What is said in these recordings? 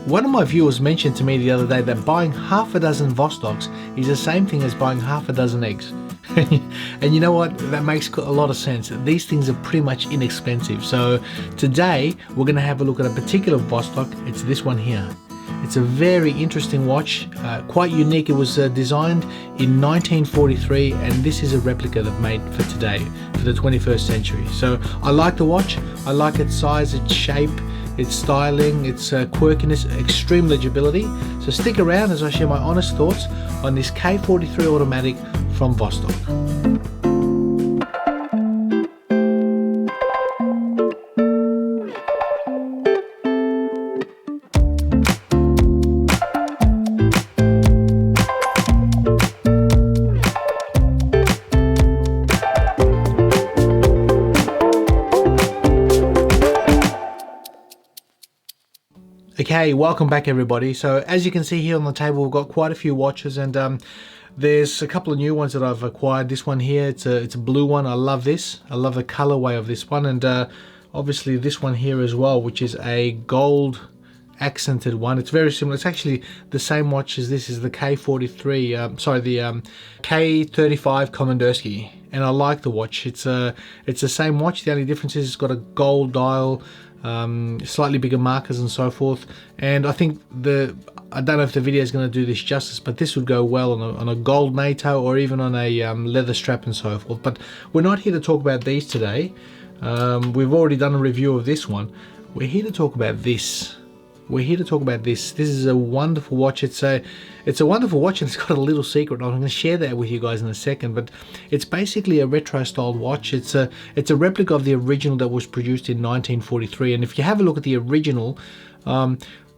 One of my viewers mentioned to me the other day that buying half a dozen Vostoks is the same thing as buying half a dozen eggs. And you know what? That makes a lot of sense. These things are pretty much inexpensive. So today we're going to have a look at a particular Vostok. It's this one here. It's a very interesting watch, quite unique. It was designed in 1943, and this is a replica they've made for today, for the 21st century. So I like the watch. I like its size, its shape, its styling, its quirkiness, extreme legibility. So stick around as I share my honest thoughts on this K43 automatic from Vostok. Okay, welcome back everybody. So as you can see here on the table, we've got quite a few watches, and there's a couple of new ones that I've acquired. This one here, it's a blue one. I love this. I love the colorway of this one, and obviously this one here as well, which is a gold accented one. It's very similar. It's actually the same watch as this. Is the K43, the K35 Komandurski, and I like the watch. It's the same watch. The only difference is it's got a gold dial, slightly bigger markers and so forth. And I think I don't know if the video is going to do this justice, but this would go well on a gold NATO or even on a leather strap and so forth. But we're not here to talk about these today. We've already done a review of this one. We're here to talk about this. We're here to talk about this. This is a wonderful watch. It's a wonderful watch, and it's got a little secret. I'm going to share that with you guys in a second. But it's basically a retro styled watch. It's a replica of the original that was produced in 1943. And if you have a look at the original,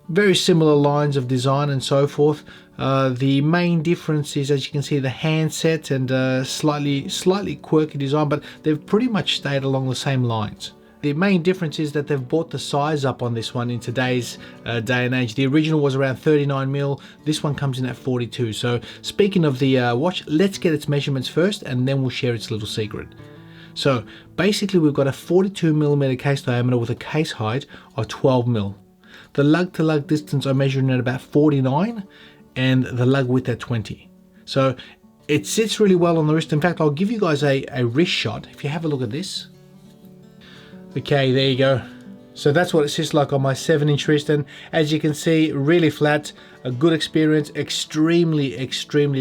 very similar lines of design and so forth. The main difference is, as you can see, the handset and slightly quirky design, but they've pretty much stayed along the same lines. The main difference is that they've brought the size up on this one in today's day and age. The original was around 39mm. This one comes in at 42. So speaking of the watch, let's get its measurements first, and then we'll share its little secret. So basically we've got a 42mm case diameter with a case height of 12mm. The lug to lug distance I'm measuring at about 49, and the lug width at 20. So it sits really well on the wrist. In fact, I'll give you guys a wrist shot. If you have a look at this. Okay, there you go. So that's what it sits like on my 7-inch wrist, and as you can see, really flat, a good experience, extremely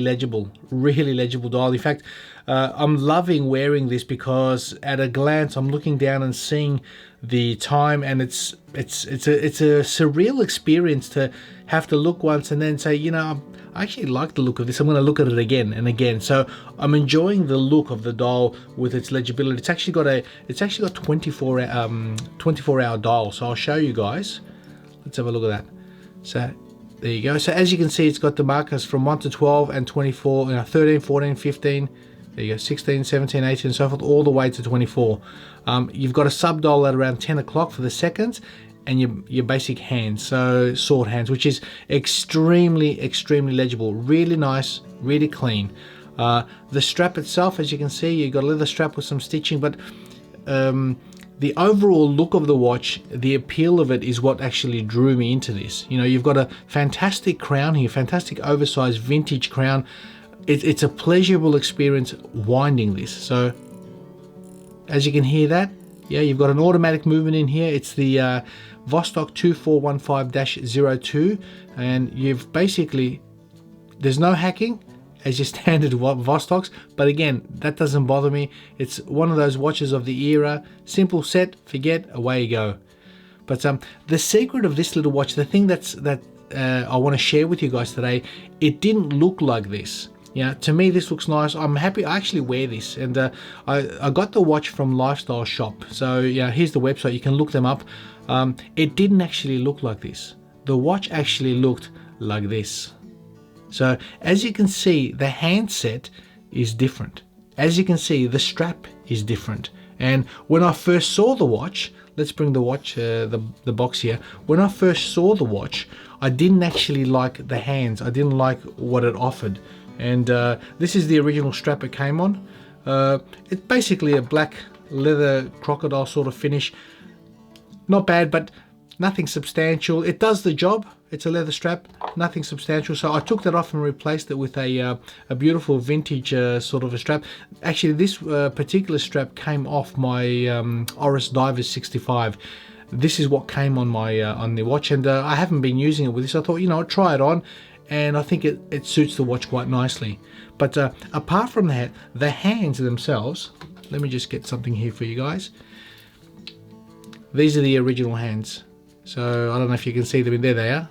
legible, really legible dial. In fact, I'm loving wearing this because at a glance I'm looking down and seeing the time, and it's a surreal experience to have to look once and then say, you know, I actually like the look of this. I'm going to look at it again and again. So I'm enjoying the look of the dial with its legibility. It's actually got 24-hour dial. So I'll show you guys. Let's have a look at that. So there you go. So as you can see, it's got the markers from 1 to 12 and 24, 13, 14, 15. There you go, 16, 17, 18, and so forth, all the way to 24. You've got a sub dial at around 10 o'clock for the seconds, and your basic hands, so sword hands, which is extremely legible, really nice, really clean. The strap itself, as you can see, you've got a leather strap with some stitching, but the overall look of the watch, the appeal of it is what actually drew me into this. You know, you've got a fantastic crown here, fantastic oversized vintage crown. It's a pleasurable experience winding this. So as you can hear that, yeah, you've got an automatic movement in here. It's the Vostok 2415-02, and you've basically, there's no hacking as your standard Vostoks, but again, that doesn't bother me. It's one of those watches of the era, simple set, forget, away you go. But the secret of this little watch, the thing that I want to share with you guys today, it didn't look like this. Yeah, to me this looks nice. I'm happy. I actually wear this, and I got the watch from Lifestyle Shop. So yeah, here's the website. You can look them up. It didn't actually look like this. The watch actually looked like this. So as you can see, the handset is different. As you can see, the strap is different. And when I first saw the watch, let's bring the watch, the box here. When I first saw the watch, I didn't actually like the hands. I didn't like what it offered. And this is the original strap it came on. It's basically a black leather crocodile sort of finish. Not bad, but nothing substantial. It does the job. It's a leather strap, nothing substantial. So I took that off and replaced it with a beautiful vintage sort of a strap. Actually, this particular strap came off my Oris Divers 65. This is what came on my on the watch, and I haven't been using it with this. I thought, you know, I'll try it on, and I think it suits the watch quite nicely. But apart from that, the hands themselves, let me just get something here for you guys. These are the original hands. So I don't know if you can see them. There they are.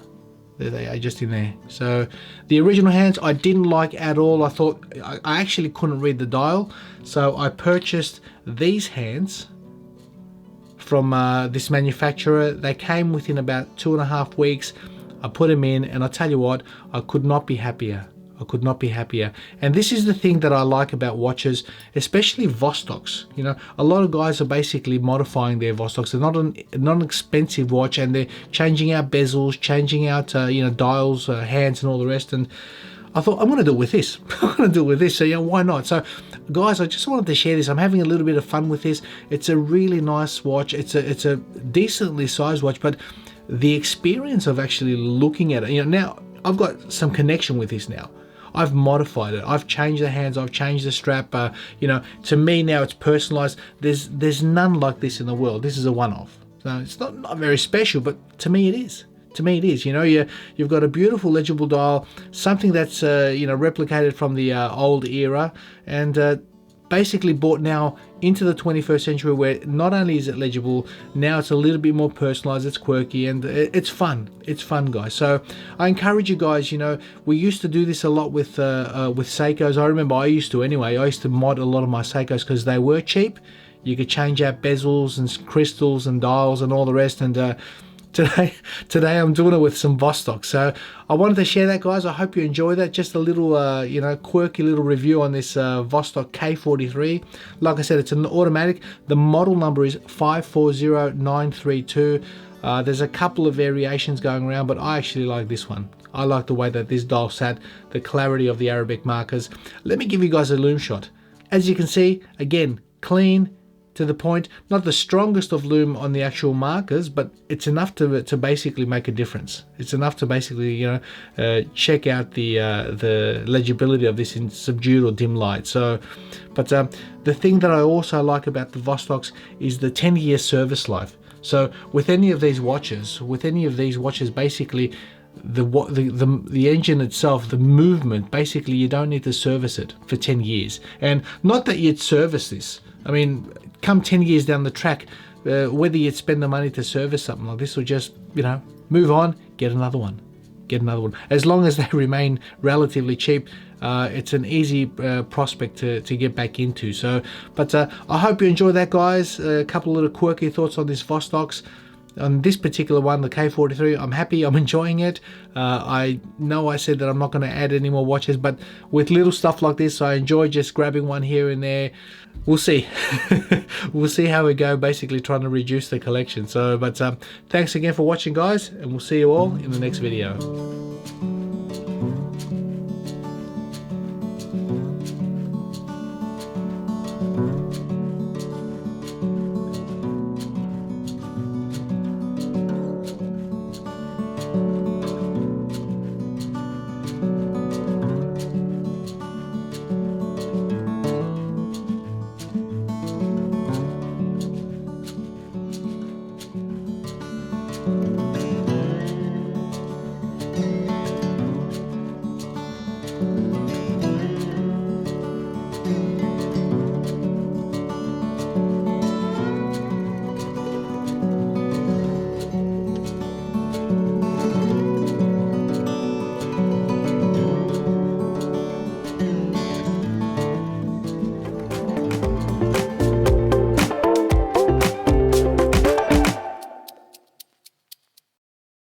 There they are, just in there. So the original hands I didn't like at all. I thought I actually couldn't read the dial. So I purchased these hands from this manufacturer. They came within about 2.5 weeks. I put them in, and I tell you what, I could not be happier. I could not be happier. And this is the thing that I like about watches, especially Vostoks. You know, a lot of guys are basically modifying their Vostoks. They're not an expensive watch, and they're changing out bezels, changing out you know, dials, hands, and all the rest. And I thought, I'm going to do it with this. I'm going to do it with this. So yeah, why not? So guys, I just wanted to share this. I'm having a little bit of fun with this. It's a really nice watch. It's a decently sized watch, but the experience of actually looking at it, you know, now I've got some connection with this now. I've modified it. I've changed the hands. I've changed the strap. You know, to me now it's personalized. There's none like this in the world. This is a one-off. So it's not very special, but to me it is. To me it is. You know, you've got a beautiful legible dial, something that's you know, replicated from the old era, and basically brought now into the 21st century, where not only is it legible, now it's a little bit more personalized, it's quirky, and it's fun. It's fun, guys. So I encourage you guys, you know, we used to do this a lot with Seikos. I remember I used to anyway. I used to mod a lot of my Seikos because they were cheap. You could change out bezels and crystals and dials and all the rest, and Today I'm doing it with some Vostok. So I wanted to share that, guys. I hope you enjoy that. Just a little, you know, quirky little review on this Vostok K43. Like I said, it's an automatic. The model number is 540932. There's a couple of variations going around, but I actually like this one. I like the way that this dial sat, the clarity of the Arabic markers. Let me give you guys a lume shot. As you can see, again, clean, to the point, not the strongest of lume on the actual markers, but it's enough to basically make a difference. It's enough to basically, you know, check out the legibility of this in subdued or dim light. So, but the thing that I also like about the Vostoks is the 10-year service life. So with any of these watches, basically the engine itself, the movement, basically you don't need to service it for 10 years. And not that you'd service this. I mean, come 10 years down the track, whether you'd spend the money to service something like this or just, you know, move on, get another one. As long as they remain relatively cheap, it's an easy prospect to get back into. So, but I hope you enjoy that, guys. A couple of little quirky thoughts on this Vostoks. On this particular one, the K43, I'm happy, I'm enjoying it. I know I said that I'm not going to add any more watches, but with little stuff like this, I enjoy just grabbing one here and there. We'll see. We'll see how we go, basically trying to reduce the collection. So, but thanks again for watching, guys, and we'll see you all in the next video.